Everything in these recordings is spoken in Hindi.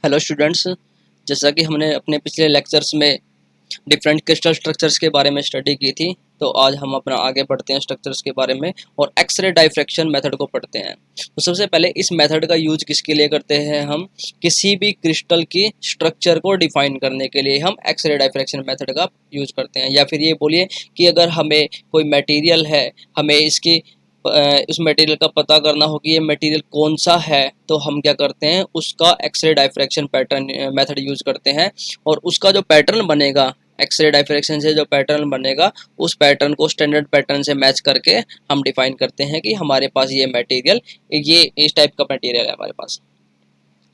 हेलो स्टूडेंट्स, जैसा कि हमने अपने पिछले लेक्चर्स में डिफरेंट क्रिस्टल स्ट्रक्चर्स के बारे में स्टडी की थी, तो आज हम अपना आगे बढ़ते हैं स्ट्रक्चर्स के बारे में और एक्सरे डाइफ्रैक्शन मेथड को पढ़ते हैं। तो सबसे पहले इस मेथड का यूज किसके लिए करते हैं? हम किसी भी क्रिस्टल की स्ट्रक्चर को डिफाइन करने के लिए हम एक्सरे डाइफ्रैक्शन मेथड का यूज करते हैं। या फिर ये बोलिए कि अगर हमें कोई मटेरियल है, हमें इसकी उस मटेरियल का पता करना हो कि ये मटेरियल कौन सा है, तो हम क्या करते हैं, उसका x-ray diffraction pattern method use करते हैं और उसका जो पैटर्न बनेगा, एक्सरे डाइफ्रैक्शन से जो पैटर्न बनेगा, उस पैटर्न को स्टैंडर्ड पैटर्न से मैच करके हम डिफाइन करते हैं कि हमारे पास ये मटेरियल, ये इस टाइप का मटेरियल है हमारे पास।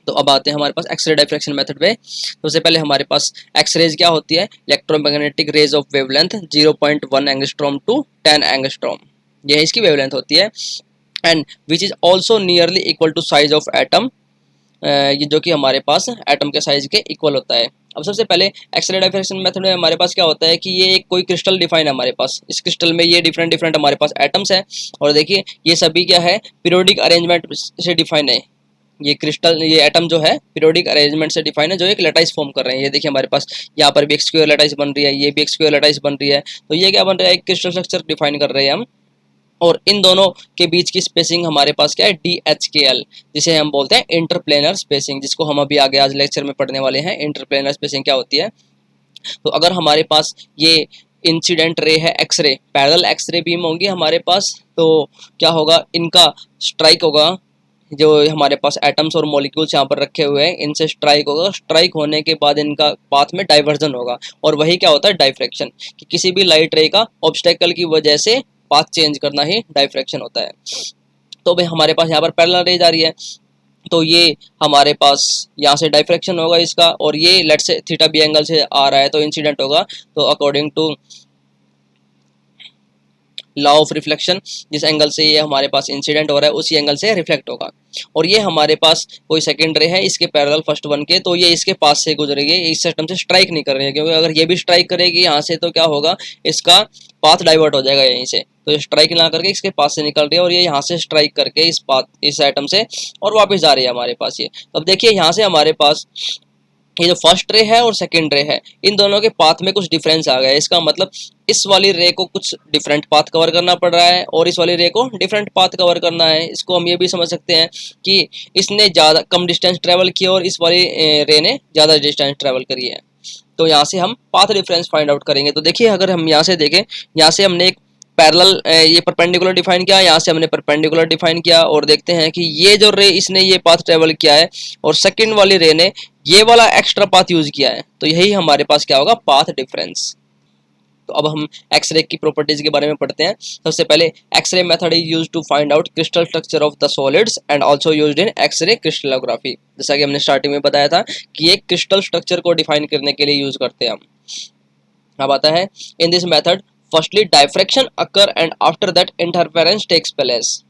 तो अब आते हैं हमारे पास एक्सरे डाइफ्रैक्शन मेथड पे। सबसे पहले हमारे पास एक्सरेज क्या होती है? Electromagnetic rays of wavelength 0.1 angstrom to 10 angstrom, यह इसकी वेवलेंथ होती है। And which is also nearly equal to size of atom, ये जो कि हमारे पास एटम के साइज के इक्वल होता है। अब सबसे पहले एक्सरे डाइफ्रैक्शन मेथड में हमारे पास क्या होता है कि ये एक कोई क्रिस्टल डिफाइन है हमारे पास। इस क्रिस्टल में ये डिफरेंट डिफरेंट हमारे पास एटम्स है और देखिए ये सभी क्या है, पीरियोडिक अरेंजमेंट से डिफाइन है। ये क्रिस्टल, ये एटम जो है पीरियोडिक अरेंजमेंट से डिफाइन है, जो एक लैटाइस फॉर्म कर रहे हैं। ये देखिए हमारे पास यहाँ पर भी एक स्क्वायर लैटाइस बन रही है, ये भी एक स्क्वायर लैटाइस बन रही है। तो ये क्या बन रहा है, एक क्रिस्टल स्ट्रक्चर डिफाइन कर रहे हैं हम। और इन दोनों के बीच की स्पेसिंग हमारे पास क्या है, DHKL, जिसे हम बोलते हैं इंटरप्लेनर स्पेसिंग, जिसको हम अभी आगे आज लेक्चर में पढ़ने वाले हैं। इंटरप्लेनर स्पेसिंग क्या होती है? तो अगर हमारे पास ये इंसिडेंट रे है एक्सरे, पैरेलल एक्सरे बीम होंगी हमारे पास, तो क्या होगा, इनका स्ट्राइक होगा, जो हमारे पास एटम्स और मॉलिक्यूल्स यहाँ पर रखे हुए हैं, इनसे स्ट्राइक होगा। स्ट्राइक होने के बाद इनका पाथ में डाइवर्जन होगा और वही क्या होता है, डाइफ्रैक्शन, कि किसी भी लाइट रे का ऑब्स्टेकल की वजह से पाथ चेंज करना ही डाइफ्रैक्शन होता है। तो भाई हमारे पास यहाँ पर पैरेलल रेज आ रही है, तो ये हमारे पास यहाँ से डाइफ्रैक्शन होगा इसका, और ये लेट से थीटा बी एंगल से आ रहा है तो इंसिडेंट होगा। तो according to law of reflection, जिस एंगल से ये हमारे पास इंसिडेंट हो रहा है उसी एंगल से रिफ्लेक्ट होगा। और ये हमारे पास कोई सेकंड रे है इसके पैरेलल फर्स्ट वन के, तो ये इसके पास से गुजरेगी, इस सिस्टम से स्ट्राइक नहीं कर रही है, क्योंकि अगर ये भी स्ट्राइक करेगी यहाँ से तो क्या होगा, इसका पाथ डाइवर्ट हो जाएगा यहीं से। तो ये स्ट्राइक ना करके इसके पास से निकल रही है और ये यहाँ से स्ट्राइक करके इस पाथ, इस एटम से और वापस जा रही है हमारे पास ये। तो अब देखिए यहाँ से हमारे पास ये जो फर्स्ट रे है और सेकंड रे है, इन दोनों के पाथ में कुछ डिफरेंस आ गया है। इसका मतलब इस वाली रे को कुछ डिफरेंट पाथ कवर करना पड़ रहा है और इस वाली रे को डिफरेंट पाथ कवर करना है। इसको हम ये भी समझ सकते हैं कि इसने ज़्यादा कम डिस्टेंस ट्रेवल किया और इस वाली रे ने ज़्यादा डिस्टेंस ट्रेवल करी है। तो यहाँ से हम पाथ डिफरेंस फाइंड आउट करेंगे। तो देखिए अगर हम यहाँ से देखें, यहाँ से हमने एक पैरेलल, ये परपेंडिकुलर डिफाइन किया, यहाँ से हमने परपेंडिकुलर डिफाइन किया, और देखते हैं कि ये जो रे इसने ये पाथ ट्रेवल किया है और सेकंड वाली रे ने ये वाला एक्स्ट्रा पाथ यूज किया है, तो यही हमारे पास क्या होगा, पाथ डिफरेंस। तो अब हम एक्सरे की प्रॉपर्टीज के बारे में पढ़ते हैं। सबसे पहले x-ray method is used to find out crystal structure of the solids and also used in x-ray crystallography. जैसा कि हमने स्टार्टिंग में बताया था कि एक क्रिस्टल स्ट्रक्चर को डिफाइन करने के लिए यूज करते हैं हम। अब आता है, in this method firstly diffraction occur and after that interference takes place.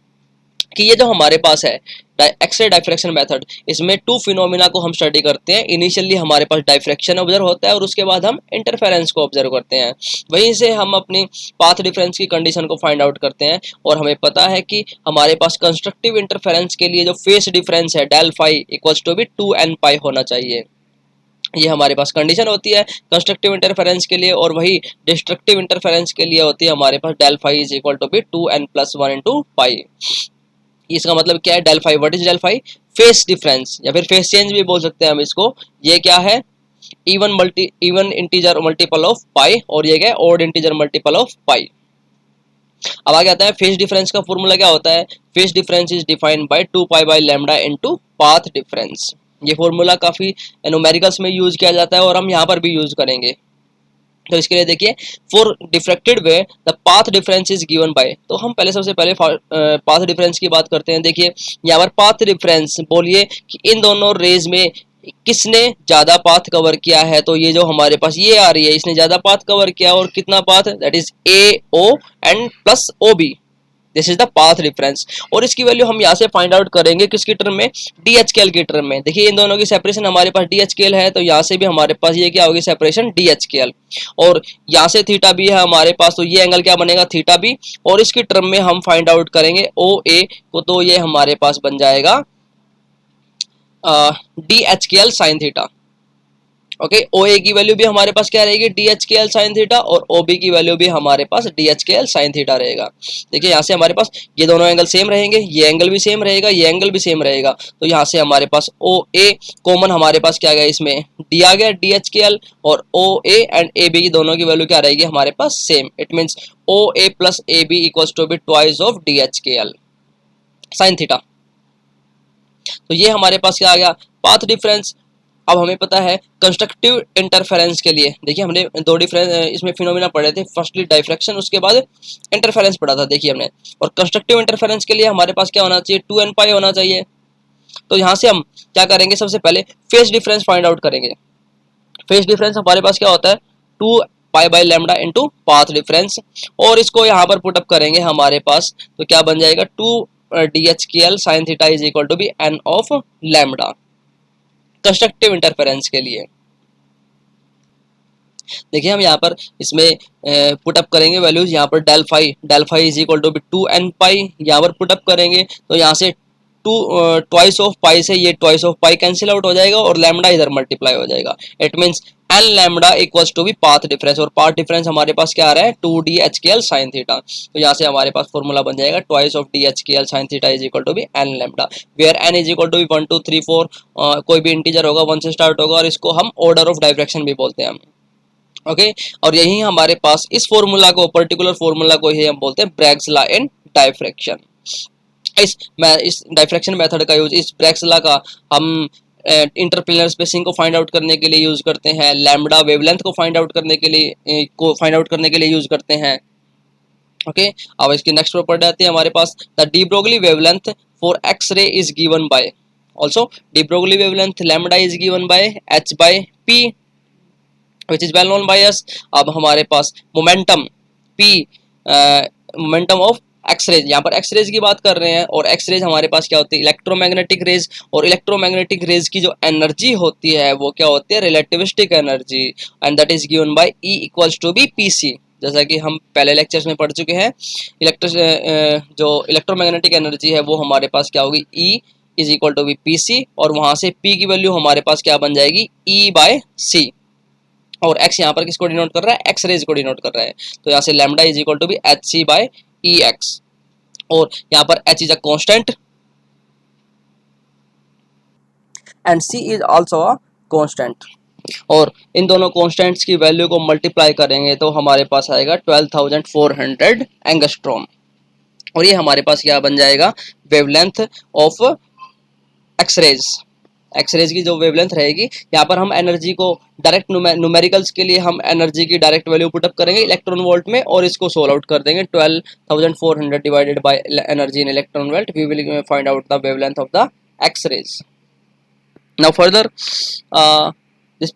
कि ये जो हमारे पास है एक्सरे डाइफ्रैक्शन मेथड, इसमें टू फिनोमिना को हम स्टडी करते हैं। इनिशियली हमारे पास डाइफ्रैक्शन ऑब्जर्व होता है और उसके बाद हम इंटरफेरेंस को ऑब्जर्व करते हैं। वहीं से हम अपनी पाथ डिफरेंस की कंडीशन को फाइंड आउट करते हैं और हमें पता है कि हमारे पास कंस्ट्रक्टिव इंटरफेरेंस के लिए जो फेस डिफरेंस है डेल फाई इक्वल्स टू भी 2n पाई होना चाहिए। ये हमारे पास कंडीशन होती है कंस्ट्रक्टिव इंटरफेरेंस के लिए, और वही डिस्ट्रक्टिव इंटरफेरेंस के लिए होती है हमारे पास del phi is equal to भी 2n+1 इंटू पाई। इसका मतलब क्या है, del phi, what is del phi? Phase difference या फिर फेस चेंज भी बोल सकते हैं हम इसको। ये क्या है, इवन इंटीजर मल्टीपल ऑफ पाई, और ये क्या है, ऑड इंटीजर मल्टीपल ऑफ पाई। अब आगे आता है फेस डिफरेंस का फॉर्मूला क्या होता है। Phase difference is defined bye 2 pi by lambda into path difference. ये फॉर्मूला काफी न्यूमेरिकल्स में यूज किया जाता है और हम यहाँ पर भी यूज करेंगे। तो इसके लिए देखिए, for diffracted way the path difference is given bye. तो हम पहले सबसे पहले पाथ डिफरेंस की बात करते हैं। देखिए यहाँ पर पाथ डिफरेंस बोलिए कि इन दोनों रेज में किसने ज्यादा पाथ कवर किया है, तो ये जो हमारे पास ये आ रही है, इसने ज्यादा पाथ कवर किया, और कितना path, that is AO and plus OB, this is the path difference. और इसकी वैल्यू हम यहाँ से फाइंड आउट करेंगे किसकी टर्म में, DHKL की टर्म में। देखिए इन दोनों की सेपरेशन हमारे पास DHKL है, तो यहाँ से भी हमारे पास ये क्या होगी, सेपरेशन DHKL। और यहाँ से थीटा बी है हमारे पास, तो ये एंगल क्या बनेगा, थीटा बी। और इसकी टर्म में हम फाइंड आउट करेंगे OA को, तो ये हमारे पास बन जाएगा D H K L sine theta. Okay, ओ ए की वैल्यू भी हमारे पास क्या रहेगी, D H K L sine theta, और ओ बी की वैल्यू भी हमारे पास D H K L sine theta रहेगा। देखिए यहाँ से हमारे पास ये दोनों एंगल सेम रहेंगे, ये एंगल भी सेम रहेगा, ये एंगल भी सेम रहेगा, तो यहाँ से हमारे पास ओ ए कॉमन हमारे पास क्या गया, इसमें डी आ गया, डी एच के एल, और ओ ए एंड ए बी की दोनों की वैल्यू क्या रहेगी हमारे पास same. It means O A plus A B equals to B twice of D H K L sine theta. तो ये हमारे पास क्या आ गया, पाथ डिफरेंस। अब हमें पता है कंस्ट्रक्टिव इंटरफेरेंस के लिए, देखिए हमने दो डिफरेंस इसमें फिनोमिना पढ़े थे, फर्स्टली डाइफ्रैक्शन, उसके बाद इंटरफेरेंस पढ़ा था, देखिए हमने। और कंस्ट्रक्टिव इंटरफेरेंस के लिए हमारे पास क्या होना चाहिए, 2n पाई होना चाहिए। तो यहाँ से हम क्या करेंगे, सबसे पहले फेज डिफरेंस फाइंड आउट करेंगे। फेज डिफरेंस हमारे पास क्या होता है, 2 pi by lambda into path difference, और इसको यहाँ पर पुटअप करेंगे हमारे पास, तो क्या बन जाएगा, 2 D H K L sine theta is equal to be N of lambda constructive interference के लिए। देखिए हम यहाँ पर इसमें पुटअप करेंगे वैल्यूज, यहाँ पर del phi is equal to be 2n pi, यहाँ पर पुटअप करेंगे तो यहाँ से 2 ट्वाइस ऑफ पाई से ये twice of pi cancel out हो जाएगा, और लैम्डा इधर मल्टीप्लाई हो जाएगा। It means N lambda equals to be path difference, और पाथ डिफरेंस हमारे पास क्या आ रहा है, 2 D H K L sine theta. तो यहाँ से हमारे पास फॉर्मूला बन जाएगा twice of D H K L sine theta is equal to be N lambda, where N is equal to B 1 2 3 4, कोई भी इंटीजर होगा 1 से स्टार्ट होगा, और इसको हम ऑर्डर ऑफ डायरेक्शन भी बोलते हैं हम। ओके, और यही हमारे पास इस फॉर्मूला को, पर्टिकुलर फॉर्मूला को ही हम बोलते हैं ब्रैग्स लॉ इन डाइफ्रैक्शन। इस डाइफ्रैक्शन मेथड का यूज, इस ब्रैग्स लॉ का हम इंटरप्लेनर स्पेसिंग को फाइंड आउट करने के लिए यूज करते हैं, लैम्डा वेवलेंथ को फाइंड आउट करने के लिए यूज करते हैं। ओके, अब इसकी नेक्स्ट प्रॉपर्टी आती है हमारे पास, the de Broglie wavelength for X ray is given by, also de Broglie wavelength lambda is given by h by p which is well known by us। अब हमारे पास momentum p, momentum of X rays, यहाँ पर एक्सरेज की बात कर रहे हैं, और एक्सरेज हमारे पास क्या होती है, इलेक्ट्रोमैग्नेटिक रेज, और इलेक्ट्रोमैग्नेटिक रेज की जो एनर्जी होती है वो क्या होती है, relativistic energy, and that is given by E equals to be P C. जैसा कि हम पहले लेक्चर्स में पढ़ चुके हैं, जो इलेक्ट्रोमैग्नेटिक एनर्जी है वो हमारे पास क्या होगी, E is equal to be P C, और वहाँ से P की वैल्यू हमारे पास क्या बन जाएगी, E बाय सी, और x यहाँ पर किसको डिनोट कर रहा है, एक्स रेज को डिनोट कर रहा है। तो यहाँ से lambda is equal to B H C by E X, और यहाँ पर h is a constant and c is also a constant, और इन दोनों कांस्टेंट्स की वैल्यू को मल्टीप्लाई करेंगे तो हमारे पास आएगा 12,400 एंगस्ट्रॉम, और ये हमारे पास क्या बन जाएगा, वेवलेंथ ऑफ एक्सरेज। एक्सरेज की जो वेवलेंथ रहेगी, यहाँ पर हम एनर्जी को डायरेक्ट न्यूमेरिकल्स के लिए हम एनर्जी की डायरेक्ट वैल्यू पुटअप करेंगे इलेक्ट्रॉन वोल्ट में, और इसको सोल्व आउट कर देंगे, 12,400 divided by energy in electron volt, we will find out the wavelength of the x-rays. Now further this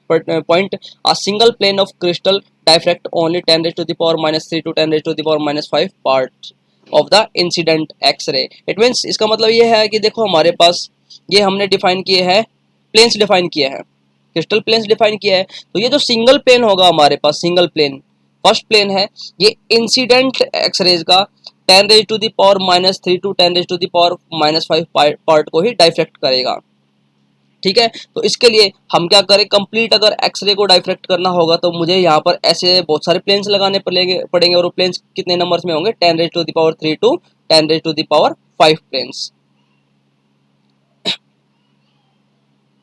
point, a single plane of crystal diffract only 10 raised to the power minus 3 to 10 raised to the power minus 5 parts of the incident x-ray। It means इसका मतलब ये है कि देखो हमारे पास ये हमने डिफाइन किए हैं, प्लेन्स डिफाइन किए हैं, क्रिस्टल प्लेन्स डिफाइन किया है, तो ये जो सिंगल प्लेन होगा हमारे पास, सिंगल प्लेन फर्स्ट प्लेन है, ये इंसिडेंट एक्सरेज का 10 raise to the power minus 3 to 10 raise to the power minus 5 part को ही डाइफ्रेक्ट करेगा। ठीक है, तो इसके लिए हम क्या करें, कंप्लीट अगर एक्सरे को डाइफ्रेक्ट करना होगा तो मुझे यहाँ पर ऐसे बहुत सारे प्लेन्स लगाने पड़ेंगे, और वो प्लेन्स कितने नंबर्स में होंगे, 10 raise to the power 3 to 10 raise to the power 5 planes.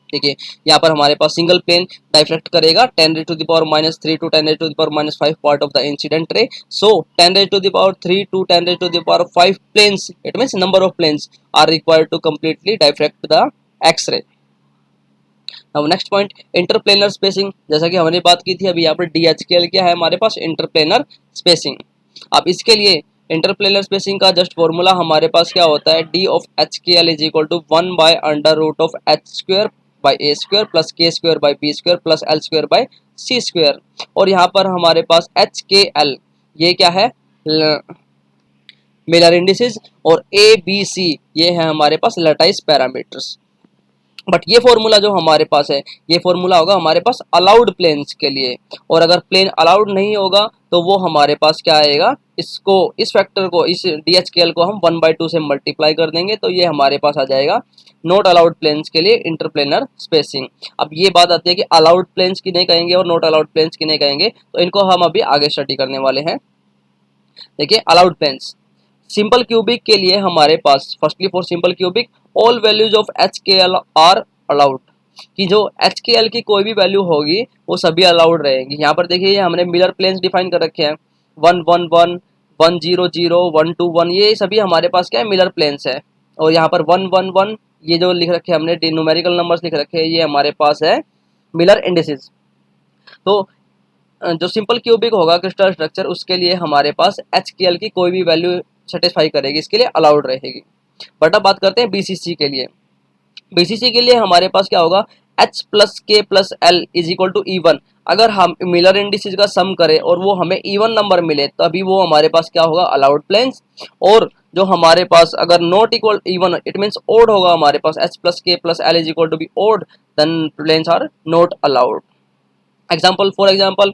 देखिए यहाँ पर हमारे पास सिंगल प्लेन डाइफ्रेक्ट करेगा 10 raise to the power minus 3 to 10 raise to the power minus 5 part of the incident ray, so 10 raise to the power 3 to 10 raise to the power 5 planes, it means number of planes are required to completely diffract the X ray. अब नेक्स्ट पॉइंट, इंटरप्लेनर स्पेसिंग, जैसा कि हमने बात की थी अभी, यहाँ पर DHKL क्या है हमारे पास, इंटरप्लेनर स्पेसिंग। अब इसके लिए इंटरप्लेनर स्पेसिंग का जस्ट फॉर्मूला हमारे पास क्या होता है, D of HKL is equal to 1 by under root of h square by a square plus k square by b square plus l square by c square, और यहाँ पर हमारे पास HKL ये क्या है, मिलर इंडिसेस, और ABC ये है हमारे पास लैटिस पैरामीटर्स। बट ये फॉर्मूला जो हमारे पास है, ये फॉर्मूला होगा हमारे पास अलाउड प्लेन्स के लिए। और अगर प्लेन अलाउड नहीं होगा तो वो हमारे पास क्या आएगा, इसको इस फैक्टर को इस DHKL को हम 1/2 से मल्टीप्लाई कर देंगे तो ये हमारे पास आ जाएगा नॉट अलाउड प्लेन्स के लिए इंटरप्लेनर स्पेसिंग। अब ये बात आती है कि अलाउड प्लेन्स किन्हें कहेंगे और नॉट अलाउड प्लेन्स किन्हें कहेंगे, तो इनको हम अभी आगे स्टडी करने वाले हैं। देखिए अलाउड प्लेन्स, सिंपल क्यूबिक के लिए हमारे पास firstly for simple cubic all values of HKL are allowed, कि जो HKL की कोई भी वैल्यू होगी वो सभी अलाउड रहेंगी। यहाँ पर देखिए हमने मिलर प्लेन्स डिफाइन कर रखे हैं, 111, 100, 121, ये सभी हमारे पास क्या है, मिलर प्लेन्स है। और यहाँ पर 111 ये जो लिख रखे हैं हमने न्यूमेरिकल नंबर्स लिख रखे हैं, ये हमारे पास है मिलर इंडिसेस। तो जो सिंपल क्यूबिक होगा क्रिस्टल स्ट्रक्चर, उसके लिए हमारे पास HKL की कोई भी वैल्यू सेटिस्फाई करेगी, इसके लिए अलाउड रहेगी। बट अब बात करते हैं BCC के लिए। BCC के लिए हमारे पास क्या होगा, H plus K plus L is equal to E1। अगर हम मिलर इंडिसेस का सम करें और वो हमें E1 नंबर मिले तभी वो हमारे पास क्या होगा, अलाउड प्लेन्स। और जो हमारे पास अगर not equal E1 it means odd होगा, हमारे पास H plus K plus L is equal to be odd, then planes are not allowed. Example for example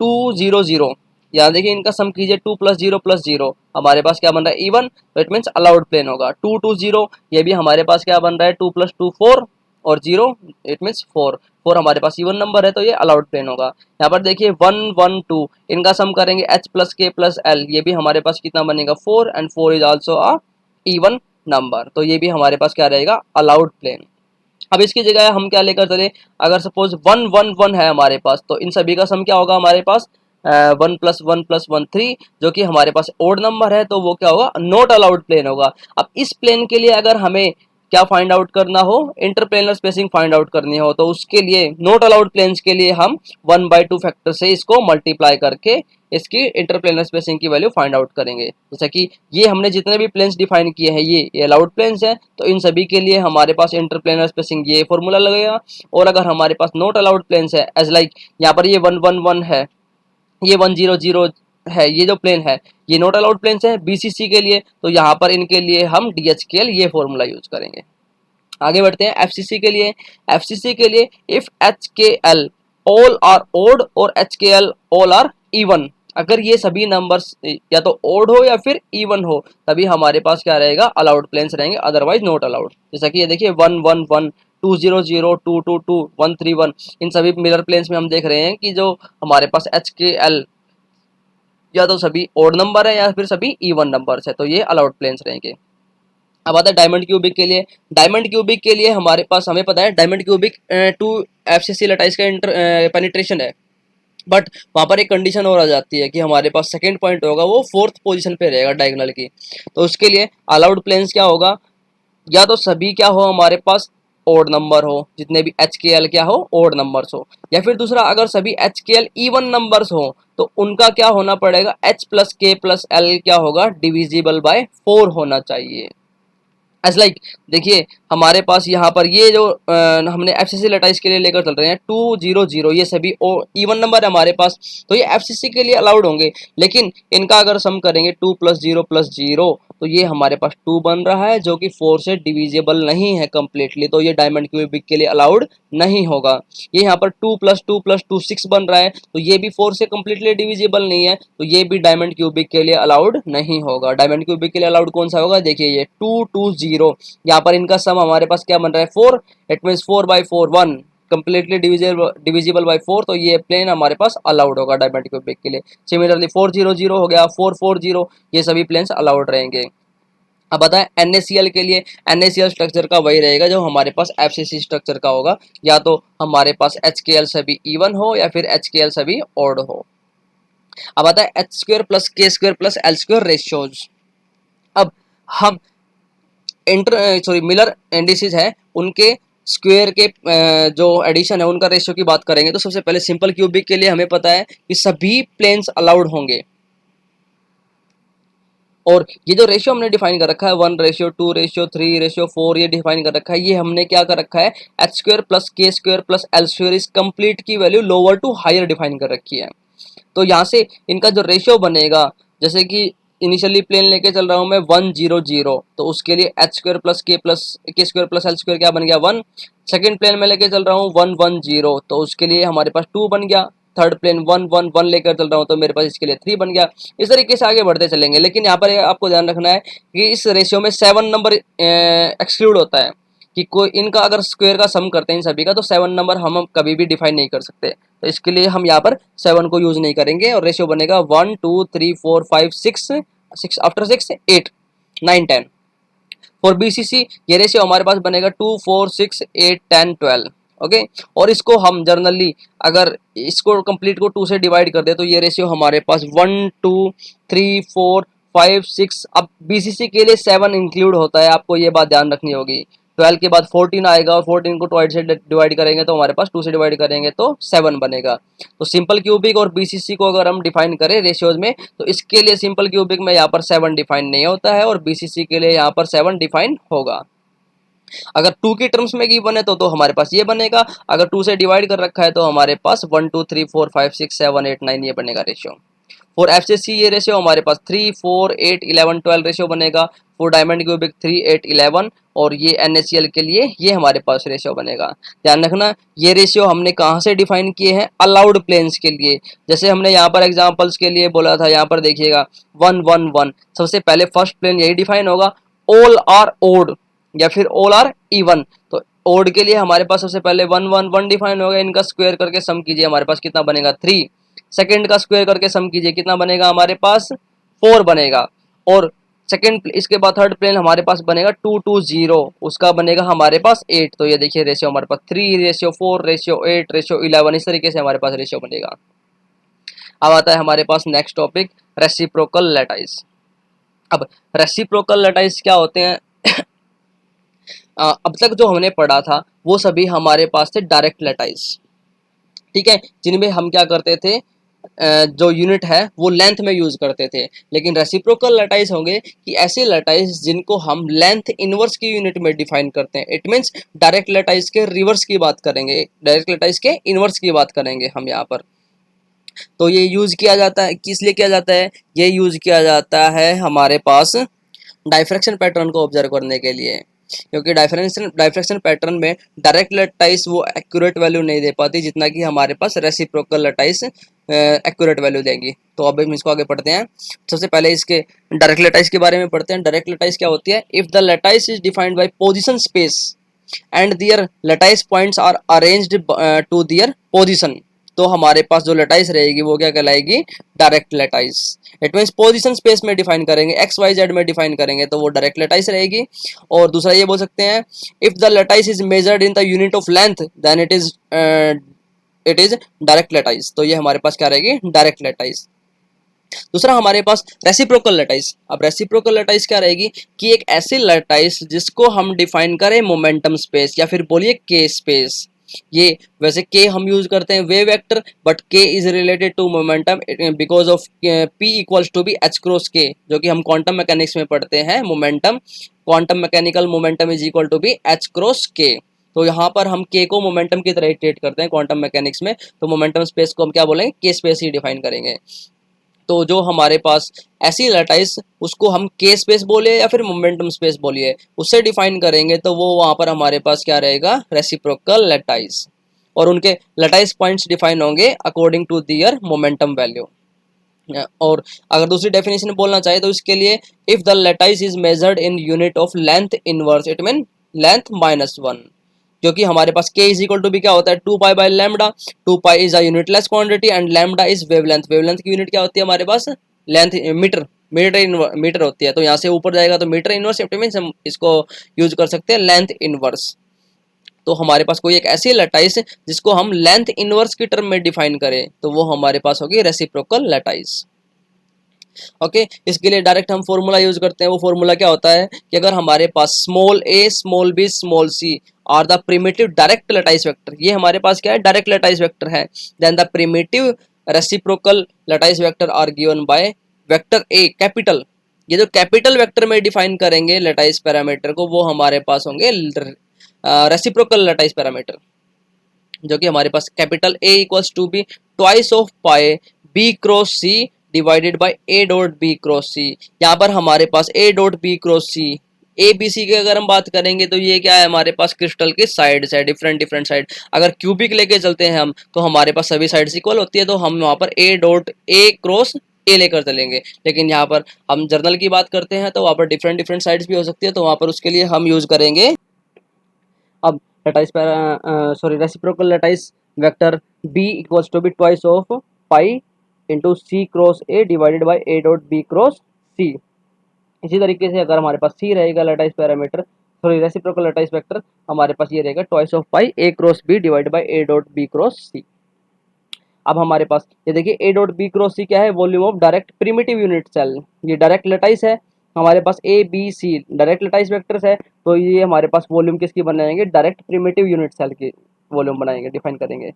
200, यहाँ देखिए इनका सम कीजिए, 2 प्लस जीरो हमारे पास क्या बन रहा है, E1, तो इट मीन्स अलाउड प्लेन होगा। 220 ये भी हमारे पास क्या बन रहा है, 2 + 2 4 और 0 इट मीन्स 4, 4 हमारे पास E1 नंबर है तो ये अलाउड प्लेन होगा। यहाँ पर देखिए 112 इनका सम करेंगे H plus K plus L, ये भी हमारे पास कितना बनेगा 4, and 4 is also a E1 number, तो ये भी हमारे पास क्या रहेगा, अलाउड प्लेन। अब इसकी जगह हम क्या लेकर चले, अगर सपोज 111 है हमारे पास, तो इन सभी का सम क्या होगा हमारे पास, 1 + 1 + 1 3, जो कि हमारे पास ओड नंबर है तो वो क्या होगा, नॉट अलाउड प्लेन होगा। अब इस प्लेन के लिए अगर हमें क्या फाइंड आउट करना हो, इंटरप्लेनर स्पेसिंग फाइंड आउट करनी हो, तो उसके लिए नॉट अलाउड प्लेन्स के लिए हम 1/2 फैक्टर से इसको मल्टीप्लाई करके इसकी इंटरप्लेनर स्पेसिंग की वैल्यू फाइंड आउट करेंगे। जैसा कि ये हमने जितने भी प्लेन्स डिफाइन किए हैं ये अलाउड प्लेन्स हैं, तो इन सभी के लिए हमारे पास इंटरप्लेनर स्पेसिंग ये फॉर्मूला लगेगा। और अगर हमारे पास नॉट अलाउड प्लेन्स है, एज लाइक यहाँ पर ये 111 है, ये 100 है, ये जो प्लेन है ये नॉट अलाउड प्लेन्स है BCC के लिए, तो यहाँ पर इनके लिए हम DHKL ये फॉर्मूला यूज करेंगे। आगे बढ़ते हैं FCC के लिए। FCC के लिए if HKL all are odd और HKL ऑल आर इवन, अगर ये सभी नंबर्स या तो ओड हो या फिर इवन हो तभी हमारे पास क्या रहेगा, अलाउड प्लेन्स रहेंगे, अदरवाइज नॉट अलाउड। जैसा कि ये देखिए 111, 200, 222, 131, इन सभी मिलर प्लेन्स में हम देख रहे हैं कि जो हमारे पास HKL या तो सभी ओड नंबर है या फिर सभी इवन नंबर्स है, तो ये अलाउड प्लेन्स रहेंगे। अब आता है डायमंड क्यूबिक के लिए। डायमंड क्यूबिक के लिए हमारे पास हमें पता है डायमंड क्यूबिक 2 FCC लटाइस का पेनिट्रेशन है, बट वहाँ पर एक कंडीशन और आ जाती है कि हमारे पास सेकंड पॉइंट होगा वो 4th पोजीशन पे रहेगा डायगोनल की। तो उसके लिए अलाउड प्लेन्स क्या होगा, या तो सभी क्या हो हमारे पास ओड नंबर हो, जितने भी HKL क्या हो ओड नंबर्स हो, या फिर दूसरा अगर सभी HKL इवन नंबर्स हो तो उनका क्या होना पड़ेगा, H plus K plus L क्या होगा, डिविजिबल बाय 4 होना चाहिए। एज लाइक देखिए हमारे पास यहाँ पर ये जो हमने FCC लटाइस के लिए लेकर चल रहे हैं 200, ये सभी इवन नंबर है हमारे पास, तो ये FCC के लिए अलाउड होंगे। लेकिन इनका अगर सम करेंगे 2 + 0 तो ये हमारे पास 2 बन रहा है जो कि 4 से डिविजिबल नहीं है कम्प्लीटली, तो ये डायमंड क्यूबिक के लिए अलाउड नहीं होगा। ये यहाँ पर 2 + 2 + 2 6 बन रहा है, तो ये भी 4 से कम्प्लीटली डिविजिबल नहीं है, तो ये भी डायमंड क्यूबिक के लिए अलाउड नहीं होगा। डायमंड क्यूबिक के लिए अलाउड कौन सा होगा, देखिए ये 220, यहाँ पर इनका सम हमारे पास क्या बन रहा है 4, it means 4/4 1 completely divisible by 4, तो ये प्लेन हमारे पास अलाउड होगा डायमंड क्यूबिक के लिए। सिमिलरली 400 हो गया, 440, ये सभी प्लेन्स अलाउड रहेंगे। अब बताएं NaCl के लिए, NaCl स्ट्रक्चर का वही रहेगा जो हमारे पास FCC स्ट्रक्चर का होगा, या तो हमारे पास HKL सभी इवन हो या फिर HKL सभी ऑड हो। अब आता है H² + K² + L² रेशियोज। अब हम मिलर इंडिसेस है उनके स्क्वायर के जो एडिशन है उनका रेशियो की बात करेंगे, तो सबसे पहले सिंपल क्यूबिक के लिए हमें पता है कि सभी प्लेन्स अलाउड होंगे, और ये जो रेशियो हमने डिफाइन कर रखा है 1:2:3:4 ये डिफाइन कर रखा है, ये हमने क्या कर रखा है H² + K² + L² इस कंप्लीट की value lower to higher define कर रखी है। तो यहाँ से इनका जो रेशियो बनेगा, जैसे कि इनिशियली प्लेन लेके चल रहा हूँ मैं 1 0 0, तो उसके लिए h स्क्वायर प्लस के स्क्वायर प्लस एल स्क्वायर क्या बन गया 1। सेकंड प्लेन में लेके चल रहा हूँ 1 1 0, तो उसके लिए हमारे पास 2 बन गया। थर्ड प्लेन 1 1 1 लेकर चल रहा हूँ तो मेरे पास इसके लिए 3 बन गया। इस तरीके से आगे बढ़ते चलेंगे, लेकिन यहाँ पर आपको ध्यान रखना है कि इस रेशियो में 7 नंबर एक्सक्लूड होता है, कि कोई इनका अगर स्क्वायर का सम करते हैं इन सभी का तो 7 नंबर हम कभी भी डिफाइन नहीं कर सकते। तो इसके लिए हम यहाँ पर 7 को यूज नहीं करेंगे और रेशियो बनेगा 1 2 3 4 5 6 6 आफ्टर 6 8 9 10। फॉर बीसीसी ये रेशियो हमारे पास बनेगा 2 4 6 8 10 12। ओके, और इसको हम जनरली अगर इसको कंप्लीट को 2 से डिवाइड कर दे तो ये रेशियो हमारे पास 1 2 3 4 5 6। अब बीसीसी के लिए 7 इंक्लूड होता है, आपको ये बात ध्यान रखनी होगी। 12 के बाद 14 आएगा और 14 को 2 से डिवाइड करेंगे तो हमारे पास 2 से डिवाइड करेंगे तो 7 बनेगा। तो सिंपल क्यूबिक और बीसीसी को अगर हम डिफाइन करें रेशियोज में तो इसके लिए सिंपल क्यूबिक में यहाँ पर 7 डिफाइन नहीं होता है और बीसीसी के लिए यहाँ पर 7 डिफाइन होगा। अगर 2 की टर्म्स में गिवन है तो हमारे पास ये बनेगा। अगर 2 से डिवाइड कर रखा है तो हमारे पास 1 2 3 4 5 6 7 8 9 ये बनेगा रेशियो। फॉर एफसीसी ये रेशियो हमारे पास 3 4 8 11 12 रेशियो बनेगा। फॉर डायमंड क्यूबिक 3 8 11 और ये NaCl के लिए ये हमारे पास रेशियो बनेगा। ध्यान रखना ये रेशियो हमने कहाँ से डिफाइन किए हैं, अलाउड प्लेन्स के लिए। जैसे हमने यहाँ पर एग्जांपल्स के लिए बोला था, यहाँ पर देखिएगा 1 1 1, सबसे पहले फर्स्ट प्लेन यही डिफाइन होगा, ऑल आर ओड या फिर ऑल आर इवन। तो ओड के लिए हमारे पास सबसे पहले 1 1 1 डिफाइन होगा, इनका स्क्वायर करके सम कीजिए हमारे पास कितना बनेगा 3। सेकेंड का स्क्वायर करके सम कीजिए कितना बनेगा हमारे पास 4 बनेगा। और सेकेंड इसके बाद थर्ड प्लेन हमारे पास बनेगा 2 2 0, उसका बनेगा हमारे पास 8। तो ये देखिए रेशियो हमारे पास 3 रेशियो 4 रेशियो 8 रेशियो 11, इस तरीके से हमारे पास रेशियो बनेगा। अब आता है हमारे पास नेक्स्ट टॉपिक रेसिप्रोकल लैटाइस। अब रेसिप्रोकल लैटाइस क्या होते हैं अब तक जो हमने पढ़ा था वो सभी हमारे पास थे डायरेक्ट लैटाइस, ठीक है, जिनमें हम क्या करते थे जो यूनिट है वो लेंथ में यूज करते थे। लेकिन रेसिप्रोकल लैटाइस होंगे कि ऐसे लैटाइस जिनको हम लेंथ इनवर्स की यूनिट में डिफाइन करते हैं। इट मींस डायरेक्ट लैटाइस के रिवर्स की बात करेंगे, डायरेक्ट लैटाइस के इनवर्स की बात करेंगे हम यहाँ पर। तो ये यूज किया जाता है, किस लिए किया जाता है, ये यूज किया जाता है हमारे पास डाइफ्रैक्शन पैटर्न को ऑब्जर्व करने के लिए, क्योंकि डाइफ्रैक्शन पैटर्न में डायरेक्ट लैटाइस वो एक्यूरेट वैल्यू नहीं दे पाती जितना कि हमारे पास रेसिप्रोकल लैटाइस एक्यूरेट वैल्यू देंगी। तो अब हम इसको आगे पढ़ते हैं। सबसे पहले इसके डायरेक्ट लैटाइस के बारे में पढ़ते हैं। डायरेक्ट लैटाइस क्या होती है, if the lattice is defined by position space and their lattice points are arranged to their position, तो हमारे पास जो लैटाइस रहेगी वो क्या कहलाएगी, direct lattice. It means position space में डिफाइन करेंगे, एक्स वाई जेड में डिफाइन करेंगे तो वो डायरेक्ट लैटाइस रहेगी। और दूसरा ये बोल सकते हैं if the lattice is measured in the unit of length then it is direct lattice, तो ये हमारे पास क्या रहेगी, डायरेक्ट लैटाइस। दूसरा हमारे पास रेसिप्रोकल लैटाइस। अब रेसिप्रोकल लैटाइस क्या रहेगी कि एक ऐसी लैटाइस जिसको हम डिफाइन करें मोमेंटम स्पेस या फिर बोलिए के स्पेस। ये वैसे के हम यूज करते हैं wave vector, but K is related to momentum because of P equals to B H cross K, जो कि हम क्वांटम मैकेनिक्स में पढ़ते हैं momentum, quantum mechanical momentum is equal to B H cross K. तो यहाँ पर हम के को मोमेंटम की तरह ट्रीट करते हैं क्वांटम मैकेनिक्स में, तो मोमेंटम स्पेस को हम क्या बोलेंगे, के स्पेस ही डिफाइन करेंगे। तो जो हमारे पास ऐसी लैटाइस उसको हम के स्पेस बोले या फिर मोमेंटम स्पेस बोलिए, उससे डिफाइन करेंगे तो वो वहाँ पर हमारे पास क्या रहेगा, रेसिप्रोकल लैटाइस। और उनके लैटाइस पॉइंट्स डिफाइन होंगे according to their momentum value. और अगर दूसरी डेफिनेशन बोलना चाहे तो इसके लिए if the lattice is measured in unit of length inverse, it mean length -1, क्योंकि हमारे पास k इज इक्वल टू भी क्या होता है 2 pi by lambda. 2 pi is a unitless quantity and lambda is wavelength. Wavelength की यूनिट क्या होती है हमारे पास, लेंथ मीटर, मीटर होती है। तो यहाँ से ऊपर जाएगा तो मीटर इनवर्स, इट मींस हम इसको यूज कर सकते हैं लेंथ इनवर्स। तो हमारे पास कोई एक ऐसी लैटाइस जिसको हम लेंथ इनवर्स की टर्म में डिफाइन करें तो वो हमारे पास होगी रेसिप्रोकल लैटाइस। ओके, इसके लिए डायरेक्ट हम फॉर्मूला यूज करते हैं। वो फॉर्मूला क्या होता है कि अगर हमारे पास small a small b small c are the primitive direct lattice vector, ये हमारे पास क्या है, डायरेक्ट लैटाइस वेक्टर है, then the primitive reciprocal lattice vector are given by vector a capital. ये जो कैपिटल वेक्टर में डिफाइन करेंगे लैटाइस पैरामीटर को वो हमारे पास होंगे रेसिप्रोकल लैटाइस पैरामीटर, जो कि हमारे पास capital A equals to B twice of pi b cross c divided by A dot B cross C. यहाँ पर हमारे पास A dot B cross C, A B C की अगर हम बात करेंगे तो ये क्या है, हमारे पास क्रिस्टल की साइड्स है, डिफरेंट डिफरेंट साइड। अगर क्यूबिक लेके चलते हैं हम तो हमारे पास सभी साइड्स इक्वल होती है, तो हम वहाँ पर ए डॉट ए क्रॉस ए लेकर चलेंगे। लेकिन यहाँ पर हम जर्नल की बात करते हैं तो वहाँ पर डिफरेंट डिफरेंट साइड्स भी हो सकती है, तो वहाँ पर उसके लिए हम यूज करेंगे अब lattice sorry reciprocal lattice vector B equals to B twice of pi into C cross A divided by A dot B cross C. इसी तरीके से अगर हमारे पास सी रहेगा lattice parameter sorry reciprocal lattice vector, हमारे पास ये रहेगा twice of pi A cross B divided by A dot B cross C. अब हमारे पास ये देखिए A dot B cross C क्या है, volume of direct primitive unit cell. ये डायरेक्ट लटाइस है, हमारे पास A B C direct lattice vectors है, तो ये हमारे पास वॉल्यूम किसकी बनाएंगे, डायरेक्ट प्रिमिटिव यूनिट सेल की वॉल्यूम बनाएंगे, डिफाइन करेंगे।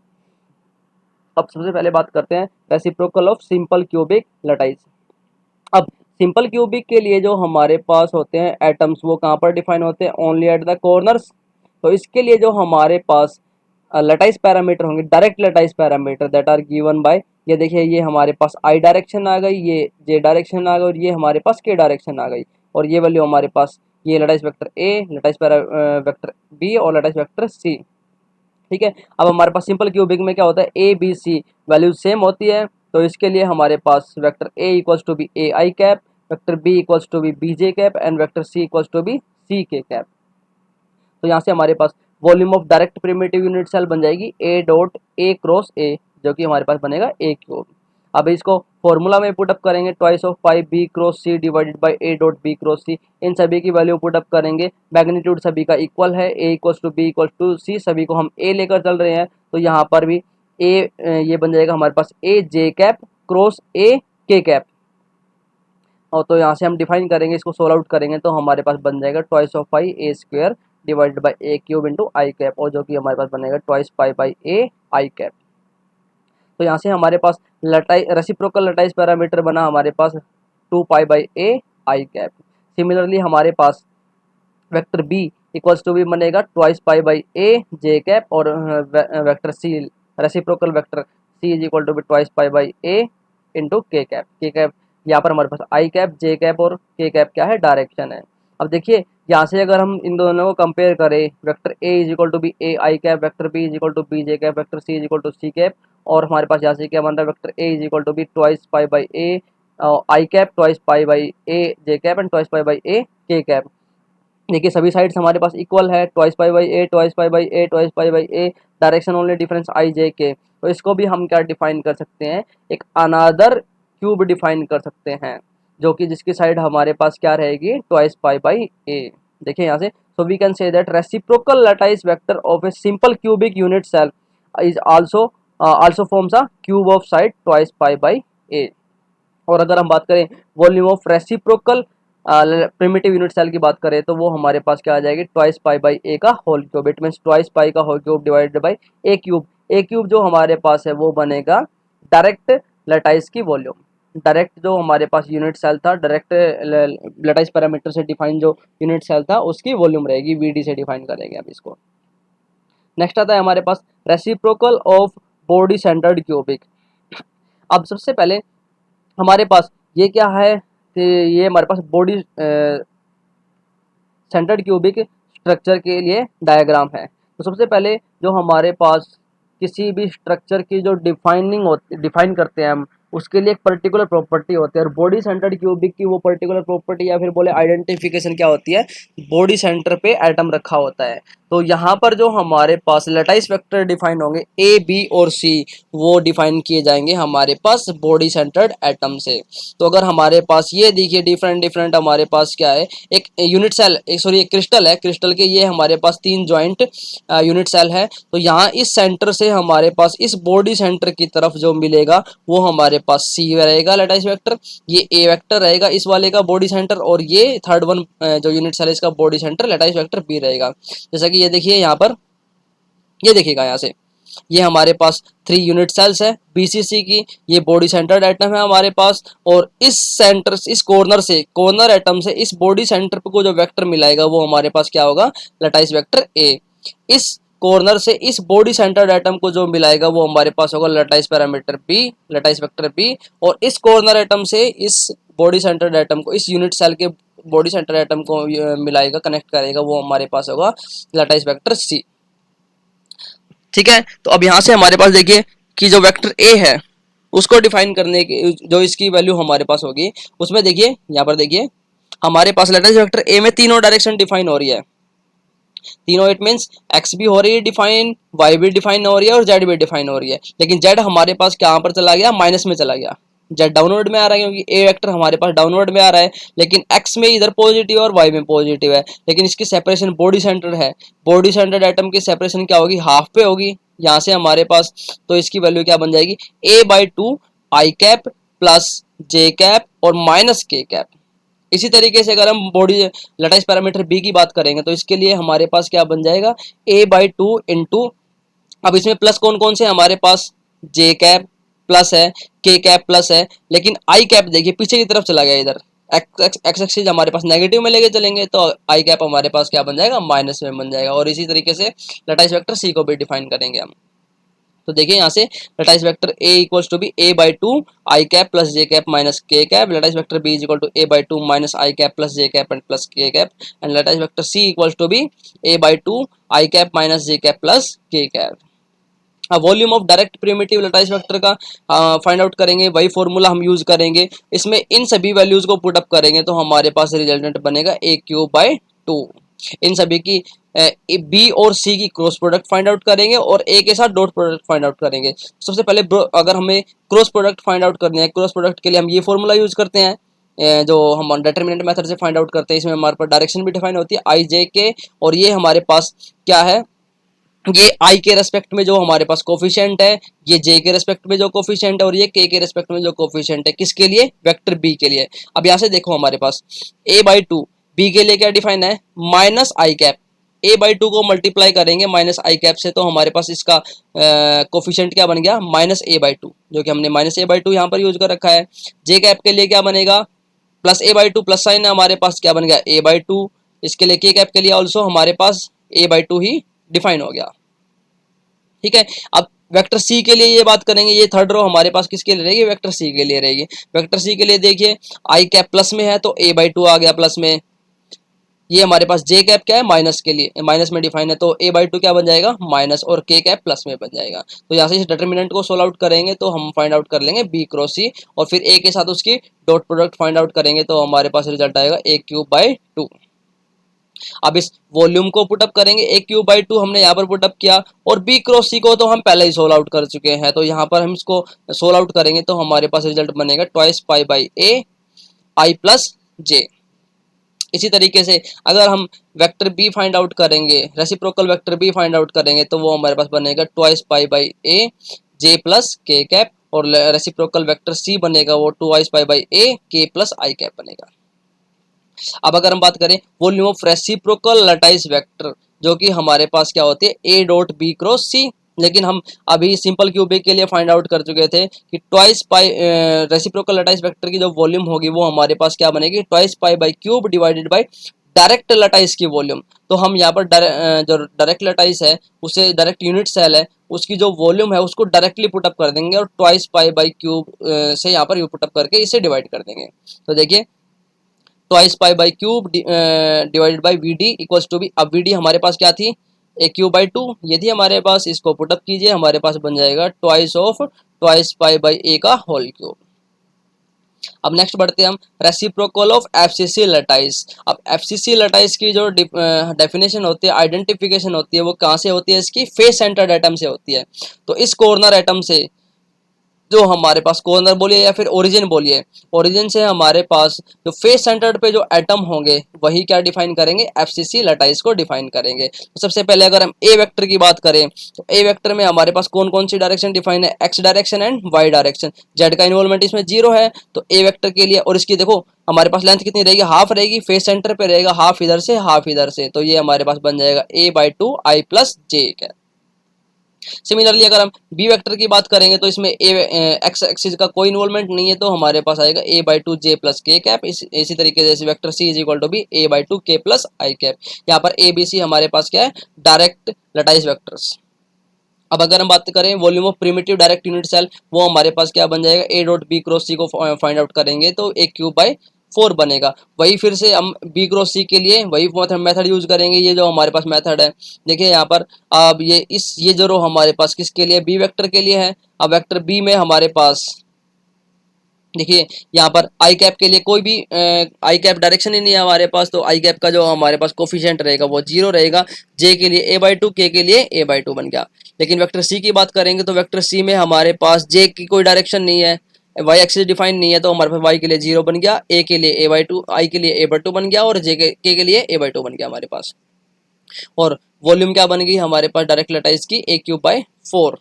अब सबसे पहले बात करते हैं reciprocal of simple cubic lattice. अब सिंपल क्यूबिक के लिए जो हमारे पास होते हैं एटम्स, वो कहाँ पर डिफाइन होते हैं, ओनली एट द कॉर्नर्स। तो इसके लिए जो हमारे पास लटाइस पैरामीटर होंगे, direct lattice parameter that are given by, ये देखिए ये हमारे पास आई डायरेक्शन आ गई, ये जे डायरेक्शन आ गई, और ये हमारे पास के डायरेक्शन आ गई, और ये वैल्यू हमारे पास ये लटाइस वेक्टर ए, लटाइस वेक्टर बी और लटाइस वेक्टर सी। ठीक है, अब हमारे पास सिंपल क्यूबिक में क्या होता है, A B C value same होती है, तो इसके लिए हमारे पास vector A equals to B A I cap, vector B equals to be B J cap and vector C equals to be C K cap. तो यहाँ से हमारे पास volume of direct primitive unit cell बन जाएगी ए डॉट ए क्रॉस ए, जो कि हमारे पास बनेगा ए क्यूब। अब इसको फॉर्मूला में पुटअप करेंगे, twice of pi B cross C divided by A dot B cross C. इन सभी की वैल्यू पुटअप करेंगे, मैग्नीट्यूड सभी का इक्वल है, A equals to B equals to C, सभी को हम ए लेकर चल रहे हैं, तो यहाँ पर भी ए ये बन जाएगा हमारे पास ए जे कैप क्रॉस ए के कैप। और तो यहाँ से हम डिफाइन करेंगे, इसको सोल्व आउट करेंगे तो हमारे पास बन जाएगा twice of pi a square divided by a cube into i cap, और जो कि हमारे पास बनेगा twice pi by a I cap. तो यहाँ से हमारे पास लटाई रेसिप्रोकल लटाइस पैरामीटर बना हमारे पास 2 pi by a I cap. Similarly हमारे पास vector B equals to b बनेगा twice pi by a j cap, और vector c reciprocal vector C is equal to B twice pi by A into के कैप। के कैप यहाँ पर हमारे पास आई कैप, जे कैप और के कैप क्या है, डायरेक्शन है। अब देखिए यहाँ से अगर हम इन दोनों को कंपेयर करें, vector a is equal to B A I cap, vector b is equal to b J cap, vector C is equal to c cap, और हमारे पास यहाँ से क्या बन रहा है, vector a is equal to B twice pi by a I cap, twice pi by a j cap and twice pi by a k cap. देखिए सभी साइड्स हमारे पास इक्वल है, twice pi by a, twice pi by a, twice pi by a, direction only difference i j k. तो इसको भी हम क्या डिफाइन कर सकते हैं, एक अनादर क्यूब डिफाइन कर सकते हैं, जो कि जिसकी साइड हमारे पास क्या रहेगी, ट्वाइस पाई बाई ए। देखिए यहाँ से, so we can say that reciprocal lattice vector of a simple cubic unit cell is also forms a cube of side twice pi by a. और अगर हम बात करें volume of reciprocal primitive unit cell की बात करें, तो वो हमारे पास क्या आ जाएगी, ट्वाइस पाई बाई ए का whole cube. It means twice pi का whole cube divided by a cube. A cube जो हमारे पास है वो बनेगा डायरेक्ट लटाइस की वॉल्यूम। डायरेक्ट जो हमारे पास यूनिट सेल था, डायरेक्ट लटाइस पैरामीटर से डिफाइन जो यूनिट सेल था, उसकी वॉल्यूम रहेगी, वीडी से डिफाइन करेंगे अब इसको। नेक्स्ट आता है हमारे पास reciprocal of body centered cubic. अब सबसे पहले हमारे पास ये क्या है कि ये हमारे पास बॉडी सेंटर्ड क्यूबिक स्ट्रक्चर के लिए डायग्राम है। तो सबसे पहले जो हमारे पास किसी भी स्ट्रक्चर की जो डिफाइन करते हैं हम, उसके लिए एक पर्टिकुलर प्रॉपर्टी होती है, और बॉडी सेंटर्ड क्यूबिक की वो पर्टिकुलर प्रॉपर्टी या फिर बोले आइडेंटिफिकेशन क्या होती है, बॉडी सेंटर पे एटम रखा होता है। तो यहाँ पर जो हमारे पास लटाइस वेक्टर डिफाइन होंगे ए बी और सी, वो डिफाइन किए जाएंगे हमारे पास बॉडी सेंटर्ड एटम से। तो अगर हमारे पास ये देखिए डिफरेंट डिफरेंट हमारे पास क्या है, एक यूनिट सेल, एक सॉरी एक क्रिस्टल है, क्रिस्टल के ये हमारे पास 3 जॉइंट यूनिट सेल है। तो यहाँ इस सेंटर से हमारे पास इस बॉडी सेंटर की तरफ जो मिलेगा वो हमारे पास सी रहेगा लटाइस वेक्टर, ये ए वेक्टर रहेगा इस वाले का बॉडी सेंटर, और ये थर्ड वन जो यूनिट सेल है इसका body centre lattice vector B रहेगा। जैसा कि ये देखिए यहाँ पर, ये देखिएगा यहाँ से, ये हमारे पास 3 यूनिट सेल्स है बीसीसी की, ये बॉडी सेंटर्ड एटम है हमारे पास, और इस सेंटर इस कॉर्नर एटम से इस बॉडी सेंटर को जो वेक्टर मिलाएगा वो हमारे पास क्या होगा, लटाइस वेक्टर ए। इस कॉर्नर से इस बॉडी सेंटर्ड एटम को जो मिलाएगा वो हमारे पास होगा lattice parameter B, lattice vector B. और इस कॉर्नर एटम से इस बॉडी सेंटर्ड एटम को, इस यूनिट सेल के बॉडी सेंटर एटम को मिलाएगा, कनेक्ट करेगा, वो हमारे पास होगा लटाइस वेक्टर सी। ठीक है, तो अब यहाँ से हमारे पास देखिए कि जो वेक्टर ए है उसको डिफाइन करने की जो इसकी वैल्यू हमारे पास होगी, उसमें देखिए यहाँ पर देखिए हमारे पास लटाइस वेक्टर ए में तीनों डायरेक्शन डिफाइन हो रही है, तीनों, इट मीन्स एक्स भी हो रही है डिफाइन, वाई भी डिफाइन हो रही है और जेड भी डिफाइन हो रही है। लेकिन जेड हमारे पास कहाँ पर चला गया, माइनस में चला गया, जेड डाउनवर्ड में आ रहा है क्योंकि ए वेक्टर हमारे पास डाउनवर्ड में आ रहा है। लेकिन एक्स में इधर पॉजिटिव और वाई में पॉजिटिव है, लेकिन इसकी सेपरेशन बॉडी सेंटर है, बॉडी सेंटर्ड एटम की सेपरेशन क्या होगी, हाफ पे होगी यहाँ से हमारे पास। तो इसकी वैल्यू क्या बन जाएगी, a/2 i cap plus j cap और माइनस के कैप। इसी तरीके से अगर हम बॉडी लटाइस पैरामीटर बी की बात करेंगे तो इसके लिए हमारे पास क्या बन जाएगा, a/2 इंटू, अब इसमें प्लस कौन कौन से हमारे पास, जे कैप प्लस है, के कैप प्लस है, लेकिन आई कैप देखिए पीछे की तरफ चला गया, इधर एक्स एक्सिस हमारे पास नेगेटिव में लेके चलेंगे तो आई कैप हमारे पास क्या बन जाएगा, माइनस में बन जाएगा। और इसी तरीके से लटाइस वेक्टर सी को भी डिफाइन करेंगे हम। तो देखिए यहाँ से lattice vector A equals to b a/2 i cap plus j cap minus k cap, lattice vector b is equal to a/2 minus i cap plus j cap and plus के cap, and lattice vector C equals to b a/2 i cap minus j cap plus के कैप। अब volume of direct primitive lattice vector का फाइंड आउट करेंगे, वही फॉर्मूला हम यूज करेंगे, इसमें इन सभी वैल्यूज को पुट अप करेंगे तो हमारे पास रिजल्टेंट बनेगा a³/2। इन सभी की बी और सी की क्रॉस प्रोडक्ट फाइंड आउट करेंगे और ए के साथ डॉट प्रोडक्ट फाइंड आउट करेंगे। सबसे पहले अगर हमें क्रॉस प्रोडक्ट फाइंड आउट करनी है, क्रॉस प्रोडक्ट के लिए हम ये फॉर्मूला यूज करते हैं जो हम डिटरमिनेंट मेथड से फाइंड आउट करते हैं। इसमें हमारे पास डायरेक्शन भी डिफाइन होती है आई जे के, और ये हमारे पास क्या है, ये आई के रेस्पेक्ट में जो हमारे पास कोफिशिएंट है, ये जे के रेस्पेक्ट में जो कोफिशिएंट है, और ये के रेस्पेक्ट में जो कोफिशिएंट है, किसके लिए, वेक्टर बी के लिए। अब यहाँ से देखो हमारे पास a/2 बी के लिए क्या डिफाइन है, माइनस आई कैप, a/2 को मल्टीप्लाई करेंगे माइनस आई कैप से तो हमारे पास इसका कोफिशिएंट क्या बन गया, माइनस a/2, जो कि हमने माइनस a/2 यहाँ पर यूज कर रखा है। जे कैप के लिए क्या बनेगा, प्लस a/2, प्लस साइन है हमारे पास, क्या बन गया a/2। इसके लिए के कैप के लिए ऑल्सो हमारे पास a/2 ही डिफाइन हो गया। ठीक है, अब वेक्टर सी के लिए ये बात करेंगे, ये थर्ड रो हमारे पास किसके लिए रहेगी, वेक्टर सी के लिए रहेगी। वेक्टर सी के लिए देखिए आई कैप प्लस में है तो a/2 आ गया प्लस में, ये हमारे पास जे कैप क्या है, माइनस के लिए, माइनस में डिफाइन है तो a/2 क्या बन जाएगा, माइनस, और के कैप प्लस में बन जाएगा। तो यहाँ से इस डिटरमिनेंट को सोल्व आउट करेंगे तो हम फाइंड आउट कर लेंगे b क्रॉस सी, और फिर a के साथ उसकी डॉट प्रोडक्ट फाइंड आउट करेंगे तो हमारे पास रिजल्ट आएगा a³/2। अब इस वॉल्यूम को पुटअप करेंगे, a³/2 हमने यहाँ पर पुटअप किया, और b क्रॉस सी को तो हम पहले ही सोल्व आउट कर चुके हैं, तो यहाँ पर हम इसको सोल्व आउट करेंगे तो हमारे पास रिजल्ट बनेगा twice pi by a i plus j. इसी तरीके से अगर हम वेक्टर बी फाइंड आउट करेंगे, reciprocal vector b find out करेंगे तो वो हमारे पास बनेगा twice pi by a j plus के कैप, और रेसिप्रोकल वेक्टर सी बनेगा वो twice pi by a k plus I cap बनेगा। अब अगर हम बात करें volume of reciprocal lattice vector, जो कि हमारे पास क्या होती है a.b क्रॉस सी, लेकिन हम अभी सिंपल क्यूबिक के लिए फाइंड आउट कर चुके थे कि twice pi reciprocal lattice vector की जो वॉल्यूम होगी वो हमारे पास क्या बनेगी, twice pi by cube divided by direct lattice की वॉल्यूम। तो हम यहाँ पर जो डायरेक्ट लटाइस है, उसे डायरेक्ट यूनिट सेल है, उसकी जो वॉल्यूम है उसको डायरेक्टली पुटअप कर देंगे और ट्वाइस पाई बाई क्यूब से यहाँ पर यू पुटअप करके इसे डिवाइड कर देंगे। तो देखिए twice pi by cube divided by V D equals to B, अब वी डी हमारे पास क्या थी, a³/2 ये थी हमारे पास, इसको पुटअप कीजिए हमारे पास बन जाएगा twice of twice pi by a का होल क्यूब। अब नेक्स्ट बढ़ते हैं हम रेसिप्रोकल ऑफ एफसीसी लटाइस। अब एफसीसी लटाइस की जो डेफिनेशन होती है, आइडेंटिफिकेशन होती है, वो कहाँ से होती है, इसकी फेस सेंटर्ड एटम से होती है। तो इस कॉर्नर एटम से जो हमारे पास कॉर्नर बोलिए या फिर ओरिजिन बोलिए, ओरिजिन से हमारे पास जो फेस सेंटर्ड पे जो एटम होंगे वही क्या डिफाइन करेंगे, एफसीसी लटाइस को डिफाइन करेंगे। तो सबसे पहले अगर हम ए वेक्टर की बात करें तो ए वेक्टर में हमारे पास कौन कौन सी डायरेक्शन डिफाइन है, X direction and Y direction. Z का इन्वॉल्वमेंट इसमें 0 है तो ए वेक्टर के लिए, और इसकी देखो हमारे पास लेंथ कितनी रहेगी, हाफ रहेगी, फेस सेंटर पे रहेगा, हाफ इधर से हाफ इधर से, तो ये हमारे पास बन जाएगा a/2 आई प्लस जे। सिमिलरली अगर हम बी वेक्टर की बात करेंगे तो इसमें ए एक्स एक्सिस का कोई इन्वॉल्वमेंट नहीं है, तो हमारे पास आएगा A by two J plus के कैप। इसी तरीके से vector C is equal to B A by two K plus I cap. यहाँ पर ए बी सी हमारे पास क्या है, डायरेक्ट लटाइज वेक्टर्स। अब अगर हम बात करें volume of primitive direct unit cell, वो हमारे पास क्या बन जाएगा, A dot B cross C को फाइंड आउट करेंगे तो ए क्यूब बाई 4 बनेगा। वही फिर से हम बी क्रॉस सी के लिए वही मेथड यूज करेंगे, ये जो हमारे पास मेथड है। देखिए यहाँ पर अब ये जो रो हमारे पास किसके लिए, बी वेक्टर के लिए है। अब वेक्टर बी में हमारे पास देखिए यहाँ पर आई कैप के लिए कोई भी आई कैप डायरेक्शन ही नहीं है हमारे पास, तो आई कैप का जो हमारे पास कोफिशिएंट रहेगा वो 0 रहेगा। जे के लिए ए बाई टू, के लिए ए बाई टू बन गया। लेकिन वेक्टर सी की बात करेंगे तो वेक्टर सी में हमारे पास जे की कोई डायरेक्शन नहीं है, वाई एक्सिस डिफाइन नहीं है, तो हमारे पास वाई के लिए 0 बन गया, ए के लिए ए बाई टू, आई के लिए ए बाई टू बन गया और जे के लिए ए बाई टू बन गया हमारे पास। और वॉल्यूम क्या बन गई हमारे पास डायरेक्ट लटाइज की, ए क्यूब बाई 4।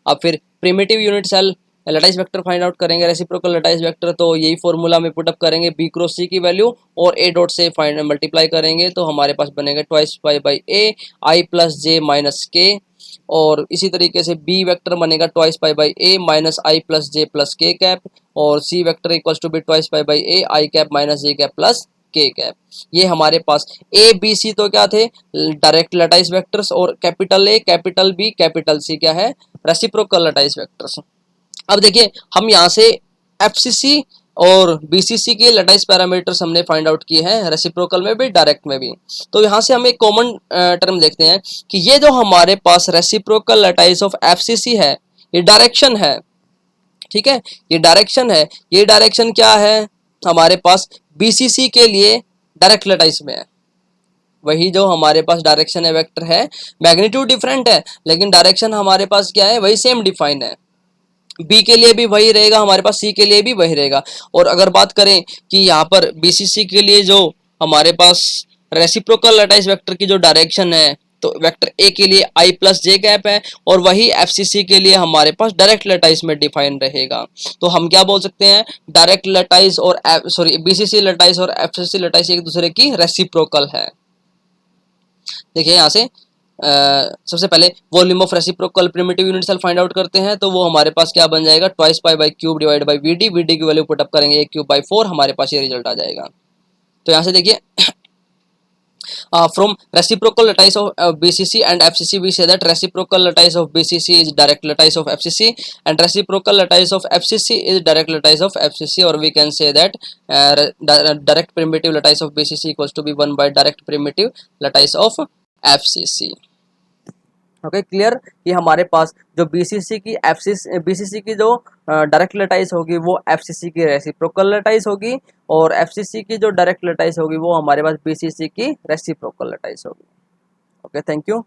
अब फिर primitive unit cell lattice vector find out करेंगे, रेसिप्रोकल लटाइज वेक्टर, तो यही फॉर्मूला में पुटअप करेंगे, बी क्रॉस सी की वैल्यू और ए डॉट से फाइंड मल्टीप्लाई करेंगे तो हमारे पास बनेगा twice pi by a i plus j minus k. और इसी तरीके से बी वेक्टर बनेगा twice pi by a minus i plus j plus के कैप, और C vector equals to B twice pi by a I cap minus j cap plus के कैप। ये हमारे पास ए बी सी तो क्या थे, डायरेक्ट लटाइज वेक्टर्स, और capital A capital B capital C क्या है, रेसिप्रोकल लटाइज वेक्टर्स। अब देखिए हम यहाँ से एफसीसी और बीसीसी के लटाइज पैरामीटर्स हमने फाइंड आउट किए हैं, रेसिप्रोकल में भी डायरेक्ट में भी। तो यहाँ से हम एक कॉमन टर्म देखते हैं कि ये जो हमारे पास रेसिप्रोकल लटाइज ऑफ एफसीसी है, ये डायरेक्शन है, ठीक है, ये डायरेक्शन है। ये डायरेक्शन क्या है हमारे पास, बीसीसी के लिए डायरेक्ट लटाइज में है। वही जो हमारे पास डायरेक्शन है वेक्टर है, मैग्नीट्यूड डिफरेंट है लेकिन डायरेक्शन हमारे पास क्या है, वही सेम डिफाइन है। बी के लिए भी वही रहेगा हमारे पास, सी के लिए भी वही रहेगा। और अगर बात करें कि यहाँ पर बीसीसी के लिए जो हमारे पास रेसिप्रोकल लटाइज वेक्टर की जो डायरेक्शन है, तो वेक्टर ए के लिए आई प्लस जे कैप है, और वही एफसीसी के लिए हमारे पास डायरेक्ट लटाइज में डिफाइन रहेगा। तो हम क्या बोल सकते हैं, डायरेक्ट लटाइज और बीसीसी लटाइज और एफसीसी लटाइज एक दूसरे की रेसिप्रोकल है। देखिए यहाँ से सबसे पहले volume of reciprocal primitive unit cell find out करते हैं, तो वो हमारे पास क्या बन जाएगा, twice pi by cube divide by V D, V D की वैल्यू पुटअप करेंगे ए क्यूब बाई 4, हमारे पास ये रिजल्ट आ जाएगा। तो यहाँ से देखिए from reciprocal lattice of BCC and FCC we say that reciprocal lattice of BCC is direct lattice of FCC and reciprocal lattice of FCC is direct lattice of FCC, or we can say that direct primitive lattice of BCC equals to be 1 by direct primitive lattice of FCC। Okay clear. ये हमारे पास जो बीसीसी की जो डायरेक्ट लटाइज होगी वो एफसीसी की रेसिप्रोकल लटाइज होगी, और एफसीसी की जो डायरेक्ट लटाइज होगी वो हमारे पास बीसीसी की रेसिप्रोकल लटाइज होगी। Okay thank you.